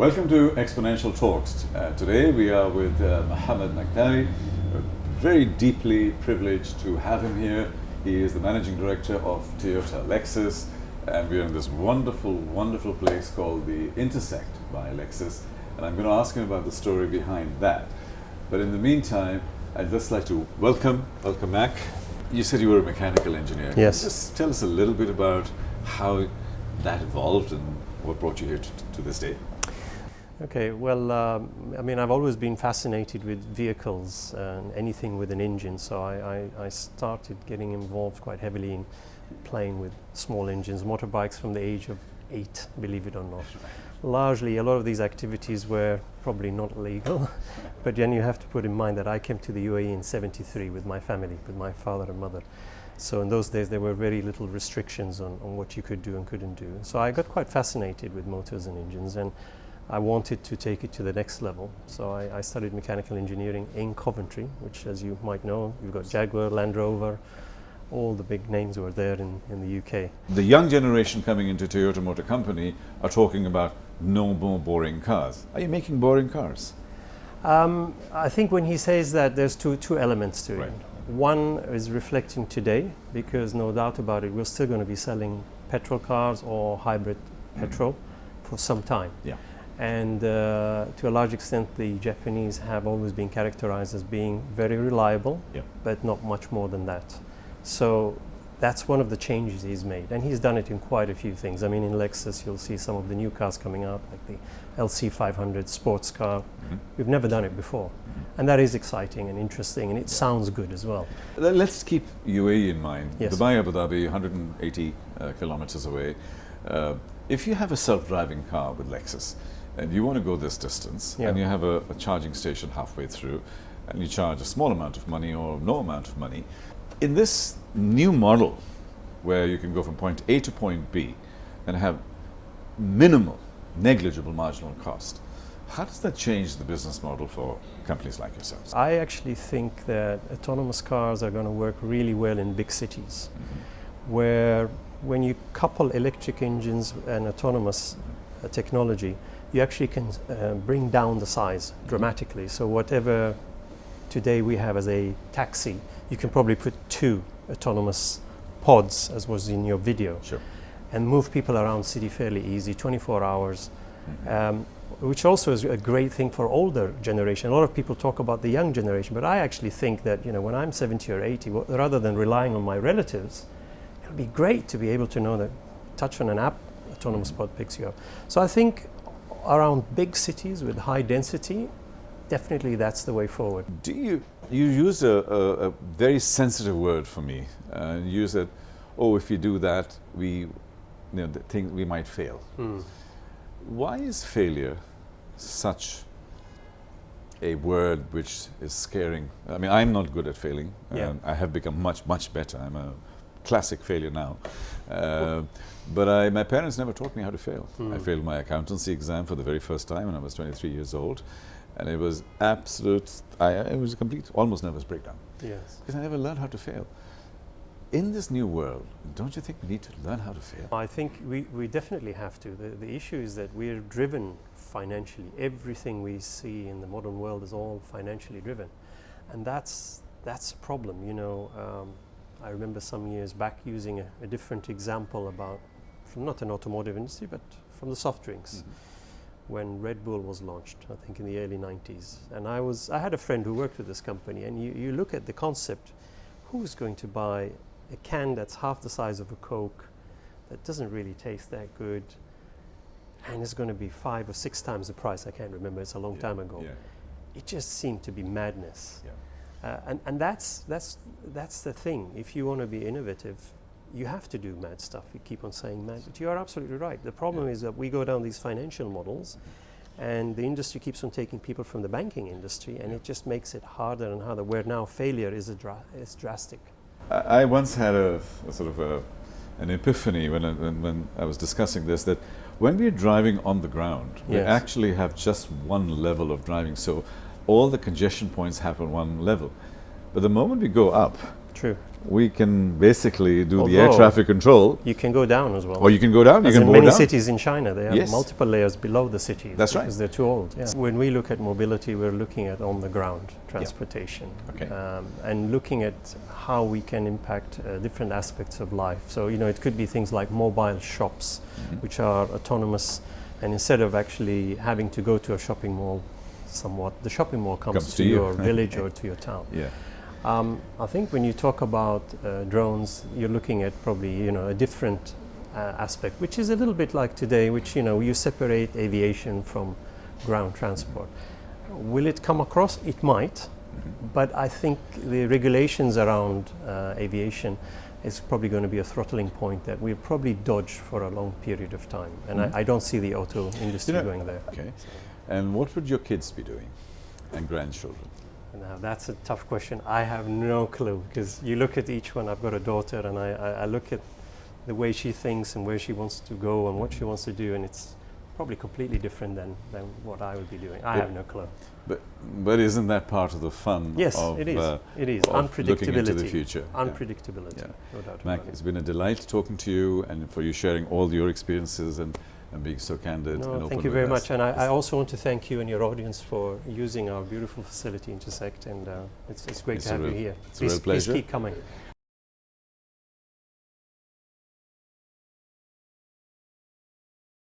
Welcome to Exponential Talks. Today we are with Mohammed Maktari. Very deeply privileged to have him here. He is the managing director of Toyota Lexus, and we are in this wonderful, wonderful place called the Intersect by Lexus. And I'm going to ask him about the story behind that. But in the meantime, I'd just like to welcome Mac. You said you were a mechanical engineer. Yes. Can you just tell us a little bit about how that evolved and what brought you here to this day? Okay, well, I've always been fascinated with vehicles and anything with an engine, so I started getting involved quite heavily in playing with small engines, motorbikes from the age of 8, believe it or not. Largely, a lot of these activities were probably not legal, but then you have to put in mind that I came to the UAE in '73 with my family, with my father and mother. So in those days, there were very little restrictions on what you could do and couldn't do. So I got quite fascinated with motors and engines, and I wanted to take it to the next level. So I studied mechanical engineering in Coventry, which, as you might know, you've got Jaguar, Land Rover, all the big names were there in the UK. The young generation coming into Toyota Motor Company are talking about no more boring cars. Are you making boring cars? I think when he says that, there's two elements to it. Right. One is reflecting today, because no doubt about it, we're still going to be selling petrol cars or hybrid petrol for some time. Yeah. And to a large extent, the Japanese have always been characterized as being very reliable, Yeah. but not much more than that. So that's one of the changes he's made. And he's done it in quite a few things. I mean, in Lexus, you'll see some of the new cars coming out, like the LC500 sports car. Mm-hmm. We've never done it before. And that is exciting and interesting, and it sounds good as well. Let's keep UAE in mind. Yes. Dubai, Abu Dhabi, 180 kilometers away. If you have a self-driving car with Lexus, and you want to go this distance, Yeah. and you have a charging station halfway through, and you charge a small amount of money or no amount of money, in this new model where you can go from point A to point B and have minimal, negligible marginal cost, how does that change the business model for companies like yourselves? I actually think that autonomous cars are going to work really well in big cities, where when you couple electric engines and autonomous technology, you actually can bring down the size dramatically. So whatever today we have as a taxi, you can probably put 2 autonomous pods, as was in your video, Sure. and move people around city fairly easy, 24 hours, which also is a great thing for older generation. A lot of people talk about the young generation, but I actually think that, when I'm 70 or 80, rather than relying on my relatives, it'll be great to be able to know that touch on an app, autonomous pod picks you up. So I think around big cities with high density, definitely that's the way forward. Do you use a very sensitive word for me? You use it, if you do that, we might fail. Why is failure such a word which is scaring? I mean, I'm not good at failing. Yeah. I have become much, much better. I'm a classic failure now. But my parents never taught me how to fail. I failed my accountancy exam for the very first time when I was 23 years old. And it was it was a complete, almost nervous breakdown. Yes. Because I never learned how to fail. In this new world, don't you think we need to learn how to fail? I think we definitely have to. The issue is that we're driven financially. Everything we see in the modern world is all financially driven. And that's a problem. I remember some years back using a different example from not an automotive industry, but from the soft drinks. When Red Bull was launched, I think in the early 90s. And I had a friend who worked with this company, and you look at the concept, who's going to buy a can that's half the size of a Coke, that doesn't really taste that good, and it's going to be 5 or 6 times the price? I can't remember, it's a long time ago. Yeah. It just seemed to be madness. Yeah. And that's the thing. If you want to be innovative, you have to do mad stuff. We keep on saying mad, but you are absolutely right. The problem is that we go down these financial models, and the industry keeps on taking people from the banking industry, and it just makes it harder and harder, where now failure is drastic. I once had a sort of an epiphany when I was discussing this, that when we're driving on the ground, we Yes. actually have just one level of driving. So all the congestion points happen one level. But the moment we go up, True. we can basically do the air Although traffic control. you can go down as well. Or you can go down, you As can in board many down. cities in China, they have Yes. multiple layers below the city. That's right. Because they're too old. Yeah. When we look at mobility, we're looking at on-the-ground transportation. Okay. And looking at how we can impact different aspects of life. So, you know, it could be things like mobile shops, which are autonomous, and instead of actually having to go to a shopping mall somewhat, the shopping mall comes to your village or to your town. Yeah. I think when you talk about drones, you're looking at probably, you know, a different aspect, which is a little bit like today, which, you know, you separate aviation from ground transport. Will it come across? It might, but I think the regulations around aviation is probably going to be a throttling point that we'll probably dodge for a long period of time. And I don't see the auto industry going there. Okay. And what would your kids be doing and grandchildren? Now that's a tough question. I have no clue, because you look at each one. I've got a daughter, and I look at the way she thinks and where she wants to go and what she wants to do, and it's probably completely different than what I will be doing. I have no clue. But isn't that part of the fun? Yes, of, it is. It is of unpredictability. looking into the future. Unpredictability. Yeah. No doubt Mac, about it's it. been a delight talking to you and for you sharing all your experiences and being so candid and open. Thank you with very us. much, and I also want to thank you and your audience for using our beautiful facility Intersect, and it's great to have you here. It's a real pleasure. Please keep coming.